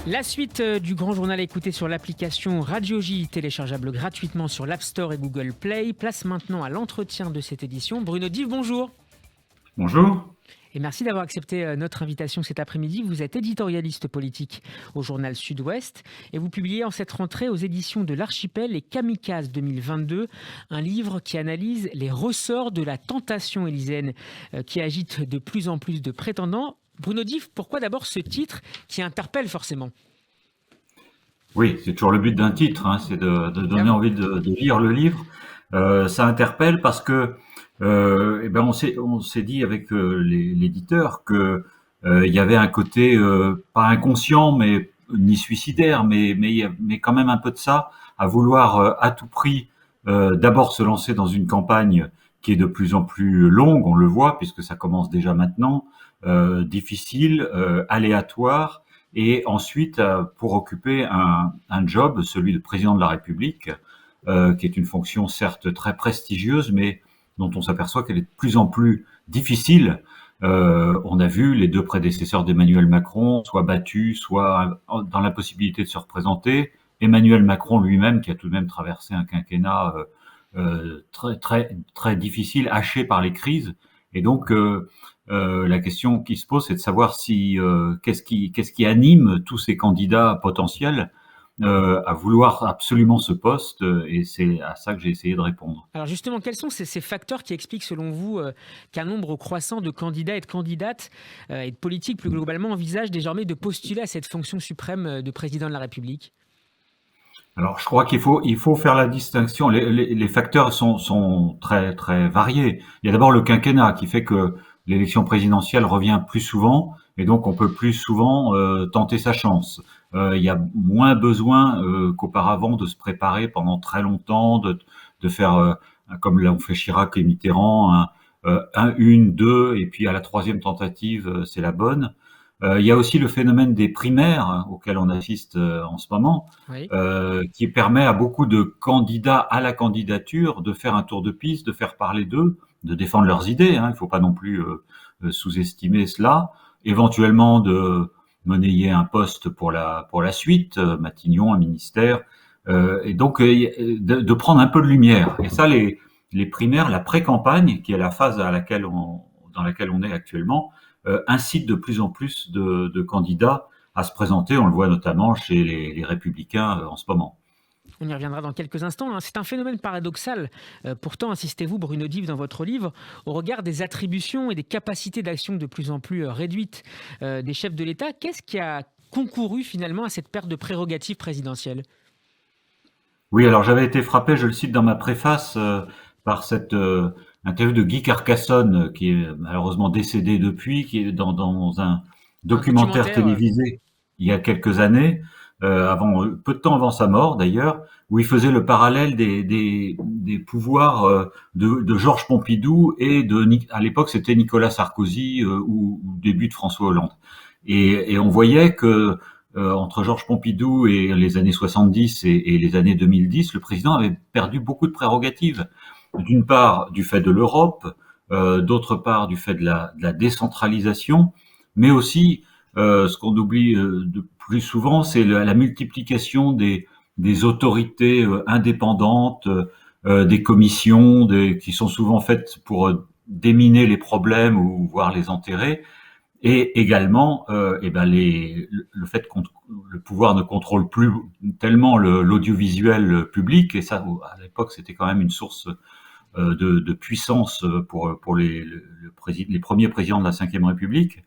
La suite du grand journal à écouter sur l'application Radio J, téléchargeable gratuitement sur l'App Store et Google Play. Place maintenant à l'entretien de cette édition. Bruno Dive, bonjour. Bonjour. Et merci d'avoir accepté notre invitation cet après-midi. Vous êtes éditorialiste politique au journal Sud-Ouest et vous publiez en cette rentrée aux éditions de l'Archipel Les Kamikazes 2022, un livre qui analyse les ressorts de la tentation élyséenne qui agite de plus en plus de prétendants. Bruno Dive, pourquoi d'abord ce titre qui interpelle forcément ? Oui, c'est toujours le but d'un titre, c'est de donner envie de lire le livre. Ça interpelle parce que on s'est dit avec l'éditeur que il y avait un côté pas inconscient, mais ni suicidaire, mais quand même un peu de ça, à vouloir à tout prix d'abord se lancer dans une campagne qui est de plus en plus longue, on le voit puisque ça commence déjà maintenant, difficile, aléatoire. Et ensuite, pour occuper un job, celui de président de la République, qui est une fonction certes très prestigieuse, mais dont on s'aperçoit qu'elle est de plus en plus difficile. On a vu les deux prédécesseurs d'Emmanuel Macron soit battus, soit dans l'impossibilité de se représenter. Emmanuel Macron lui-même, qui a tout de même traversé un quinquennat très très très difficile, haché par les crises. Et donc la question qui se pose, c'est de savoir si qu'est-ce qui anime tous ces candidats potentiels à vouloir absolument ce poste, et c'est à ça que j'ai essayé de répondre. Alors justement, quels sont ces facteurs qui expliquent selon vous qu'un nombre croissant de candidats et de candidates et de politiques plus globalement envisagent désormais de postuler à cette fonction suprême de président de la République ? Alors, je crois qu'il faut faire la distinction. Les facteurs sont très très variés. Il y a d'abord le quinquennat qui fait que l'élection présidentielle revient plus souvent et donc on peut plus souvent tenter sa chance. Il y a moins besoin qu'auparavant de se préparer pendant très longtemps, de faire comme l'ont fait Chirac et Mitterrand, une, deux, et puis à la troisième tentative, c'est la bonne. Il y a aussi le phénomène des primaires auquel on assiste en ce moment, Oui. qui permet à beaucoup de candidats à la candidature de faire un tour de piste, de faire parler d'eux, de défendre leurs idées. Il ne faut pas non plus sous-estimer cela. Éventuellement de monnayer un poste pour la suite, Matignon, un ministère, et donc de prendre un peu de lumière. Et ça, les primaires, la pré-campagne, qui est la phase dans laquelle on est actuellement, incite de plus en plus de candidats à se présenter. On le voit notamment chez les Républicains en ce moment. On y reviendra dans quelques instants. C'est un phénomène paradoxal. Pourtant, insistez-vous, Bruno Dive, dans votre livre, au regard des attributions et des capacités d'action de plus en plus réduites des chefs de l'État, qu'est-ce qui a concouru finalement à cette perte de prérogatives présidentielles ? Oui, alors j'avais été frappé, je le cite dans ma préface, par cette interview de Guy Carcassonne, qui est malheureusement décédé depuis, qui est dans un documentaire télévisé il y a quelques années, peu de temps avant sa mort d'ailleurs, où il faisait le parallèle des pouvoirs de Georges Pompidou et à l'époque c'était Nicolas Sarkozy ou début de François Hollande. Et on voyait que entre Georges Pompidou et les années 70 et les années 2010, le président avait perdu beaucoup de prérogatives. D'une part, du fait de l'Europe, d'autre part, du fait de la décentralisation, mais aussi, ce qu'on oublie de plus souvent, c'est la multiplication des autorités indépendantes, des commissions qui sont souvent faites pour déminer les problèmes ou voire les enterrer. Et également, le fait que le pouvoir ne contrôle plus tellement l'audiovisuel public, et ça, à l'époque, c'était quand même une source de puissance pour les premiers présidents de la Ve République,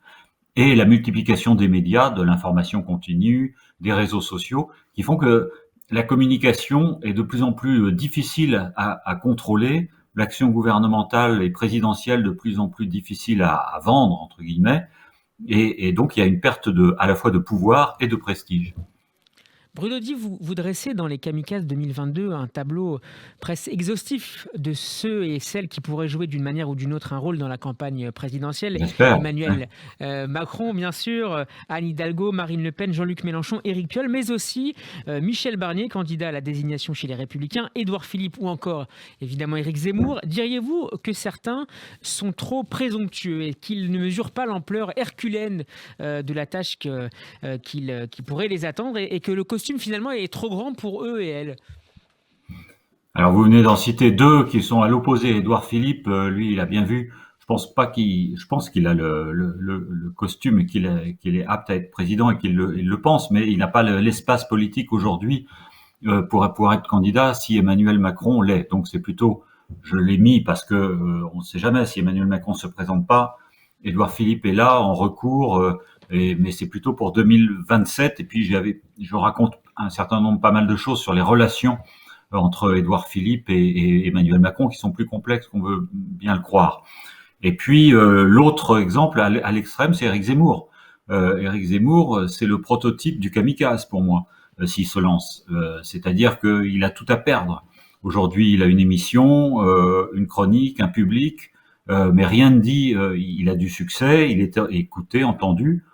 et la multiplication des médias, de l'information continue, des réseaux sociaux, qui font que la communication est de plus en plus difficile à contrôler, l'action gouvernementale et présidentielle de plus en plus difficile à vendre, entre guillemets, et donc il y a une perte à la fois de pouvoir et de prestige. Bruno Di, vous dressez dans les Kamikazes 2022 un tableau presque exhaustif de ceux et celles qui pourraient jouer d'une manière ou d'une autre un rôle dans la campagne présidentielle. J'espère. Emmanuel Macron, bien sûr, Anne Hidalgo, Marine Le Pen, Jean-Luc Mélenchon, Éric Piolle, mais aussi Michel Barnier, candidat à la désignation chez les Républicains, Édouard Philippe ou encore évidemment Éric Zemmour. Diriez-vous que certains sont trop présomptueux et qu'ils ne mesurent pas l'ampleur herculéenne de la tâche qui pourrait les attendre et que le costume finalement est trop grand pour eux et elles? Alors vous venez d'en citer deux qui sont à l'opposé. Édouard Philippe, lui, il a bien vu. Je pense qu'il a le costume et qu'il est apte à être président et il le pense, mais il n'a pas l'espace politique aujourd'hui pour pouvoir être candidat si Emmanuel Macron l'est. Donc c'est plutôt, je l'ai mis parce que on ne sait jamais si Emmanuel Macron se présente pas. Édouard Philippe est là en recours, mais c'est plutôt pour 2027. Et puis je raconte un certain nombre, pas mal de choses sur les relations entre Édouard Philippe et Emmanuel Macron qui sont plus complexes qu'on veut bien le croire. Et puis l'autre exemple à l'extrême, c'est Éric Zemmour. Éric Zemmour, c'est le prototype du kamikaze pour moi, s'il se lance. C'est-à-dire qu'il a tout à perdre. Aujourd'hui, il a une émission, une chronique, un public, mais rien ne dit. Il a du succès, il est écouté, entendu,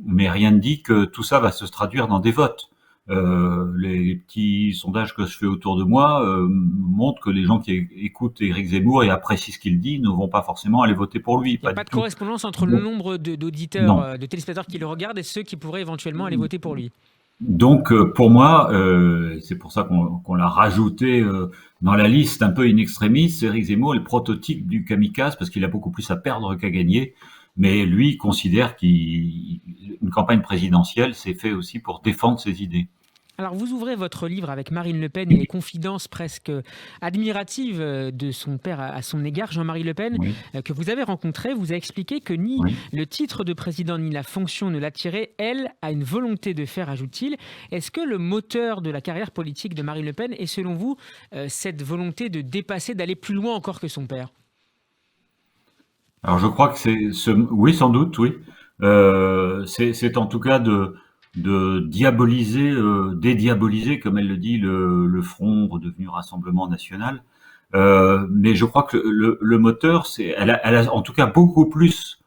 mais rien ne dit que tout ça va se traduire dans des votes. Les petits sondages que je fais autour de moi montrent que les gens qui écoutent Éric Zemmour et apprécient ce qu'il dit ne vont pas forcément aller voter pour lui. Il n'y a pas de correspondance entre le nombre d'auditeurs, de téléspectateurs qui le regardent et ceux qui pourraient éventuellement aller voter pour lui. Donc pour moi, c'est pour ça qu'on l'a rajouté dans la liste un peu in extremis, Éric Zemmour est le prototype du kamikaze parce qu'il a beaucoup plus à perdre qu'à gagner. Mais lui considère qu'une campagne présidentielle, c'est fait aussi pour défendre ses idées. Alors, vous ouvrez votre livre avec Marine Le Pen et les confidences presque admiratives de son père à son égard, Jean-Marie Le Pen, Oui. Que vous avez rencontré. Vous a expliqué que ni le titre de président ni la fonction ne l'attiraient. Elle a une volonté de faire, ajoute-t-il. Est-ce que le moteur de la carrière politique de Marine Le Pen est, selon vous, cette volonté de dépasser, d'aller plus loin encore que son père ? Alors je crois que oui, sans doute, oui. C'est en tout cas de diaboliser, dédiaboliser, comme elle le dit, le Front redevenu Rassemblement National. Mais je crois que le moteur, elle a en tout cas beaucoup plus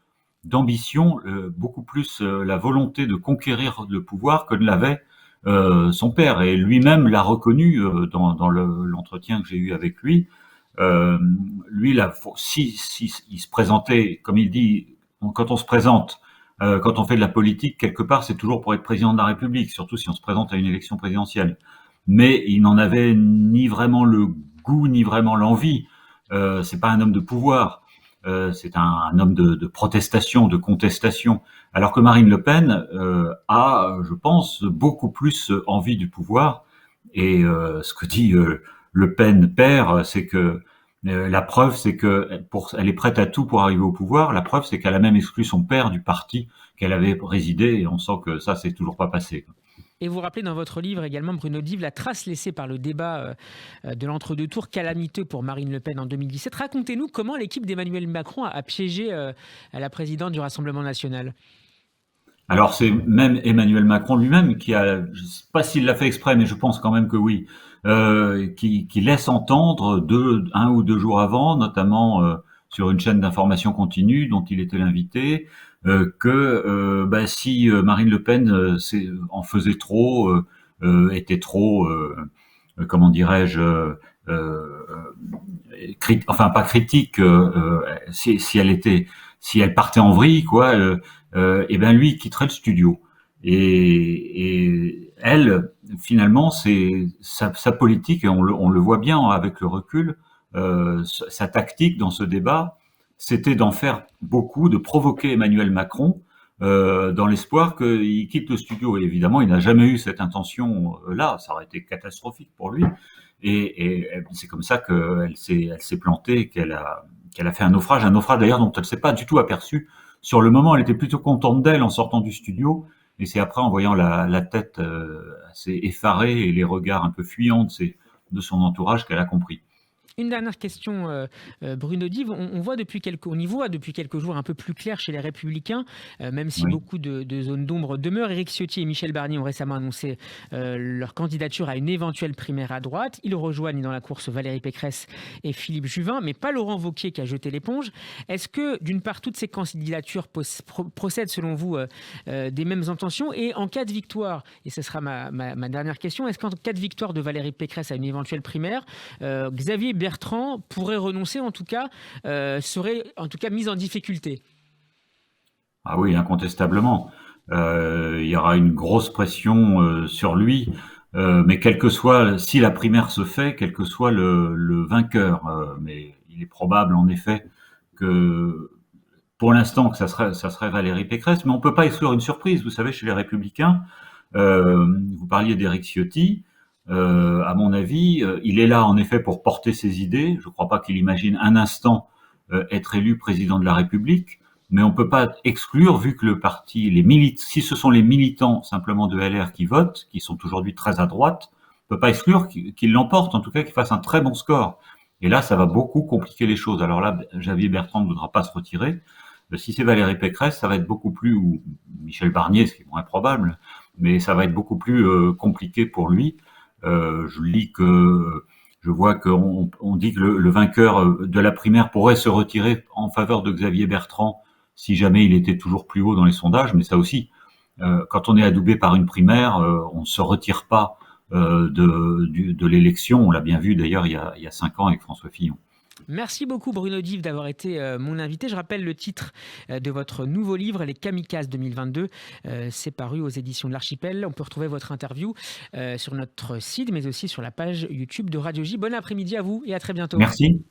d'ambition, beaucoup plus la volonté de conquérir le pouvoir que ne l'avait son père. Et lui-même l'a reconnu dans l'entretien que j'ai eu avec lui. Lui, là, si il se présentait, comme il dit, quand on se présente, quand on fait de la politique, quelque part, c'est toujours pour être président de la République, surtout si on se présente à une élection présidentielle. Mais il n'en avait ni vraiment le goût, ni vraiment l'envie. C'est pas un homme de pouvoir. C'est un homme de protestation, de contestation. Alors que Marine Le Pen a, je pense, beaucoup plus envie du pouvoir. Et ce que dit Le Pen père, c'est que la preuve, c'est que elle est prête à tout pour arriver au pouvoir. La preuve, c'est qu'elle a même exclu son père du parti qu'elle avait présidé, et on sent que ça, c'est toujours pas passé. Et vous rappelez dans votre livre également, Bruno Dive, la trace laissée par le débat de l'entre-deux tours calamiteux pour Marine Le Pen en 2017. Racontez-nous comment l'équipe d'Emmanuel Macron a piégé à la présidente du Rassemblement national. Alors c'est même Emmanuel Macron lui-même qui a, je sais pas s'il l'a fait exprès, mais je pense quand même que oui, qui laisse entendre un ou deux jours avant, notamment sur une chaîne d'information continue dont il était l'invité, que si Marine Le Pen en faisait trop, était trop, comment dirais-je, enfin pas critique, si elle partait en vrille, quoi. Et ben lui il quitterait le studio. Et elle, finalement, c'est sa politique, et on le voit bien avec le recul, sa tactique dans ce débat, c'était d'en faire beaucoup, de provoquer Emmanuel Macron, dans l'espoir qu'il quitte le studio. Et évidemment, il n'a jamais eu cette intention-là, ça aurait été catastrophique pour lui. Et c'est comme ça qu'elle s'est plantée, qu'elle a fait un naufrage d'ailleurs dont elle s'est pas du tout aperçue. Sur le moment, elle était plutôt contente d'elle en sortant du studio, et c'est après, en voyant la tête assez effarée et les regards un peu fuyants de son entourage, qu'elle a compris. Une dernière question, Bruno Dive. On y voit depuis quelques jours un peu plus clair chez les Républicains, même si Oui. beaucoup de zones d'ombre demeurent. Éric Ciotti et Michel Barnier ont récemment annoncé leur candidature à une éventuelle primaire à droite. Ils rejoignent dans la course Valérie Pécresse et Philippe Juvin, mais pas Laurent Wauquiez qui a jeté l'éponge. Est-ce que, d'une part, toutes ces candidatures procèdent, selon vous, des mêmes intentions? Et en cas de victoire, et ce sera ma dernière question, est-ce qu'en cas de victoire de Valérie Pécresse à une éventuelle primaire, Xavier Bertrand pourrait renoncer, en tout cas, serait en tout cas mis en difficulté? Ah oui, incontestablement. Il y aura une grosse pression sur lui, mais quel que soit, si la primaire se fait, quel que soit le vainqueur, mais il est probable en effet que pour l'instant que ça serait Valérie Pécresse, mais on peut pas exclure une surprise. Vous savez, chez les Républicains, vous parliez d'Éric Ciotti. À mon avis, il est là en effet pour porter ses idées. Je ne crois pas qu'il imagine un instant être élu président de la République, mais on ne peut pas exclure, vu que le parti, si ce sont les militants simplement de LR qui votent, qui sont aujourd'hui très à droite, on ne peut pas exclure qu'il l'emporte, en tout cas qu'il fasse un très bon score. Et là, ça va beaucoup compliquer les choses. Alors là, Xavier Bertrand ne voudra pas se retirer. Si c'est Valérie Pécresse, ça va être beaucoup plus, ou Michel Barnier, ce qui est moins probable, mais ça va être beaucoup plus compliqué pour lui. Je vois qu'on dit que le vainqueur de la primaire pourrait se retirer en faveur de Xavier Bertrand si jamais il était toujours plus haut dans les sondages, mais ça aussi, quand on est adoubé par une primaire, on ne se retire pas de l'élection. On l'a bien vu d'ailleurs il y a 5 ans avec François Fillon. Merci beaucoup Bruno Dive d'avoir été mon invité. Je rappelle le titre de votre nouveau livre, Les Kamikazes 2022. C'est paru aux éditions de l'Archipel. On peut retrouver votre interview sur notre site, mais aussi sur la page YouTube de Radio J. Bon après-midi à vous et à très bientôt. Merci.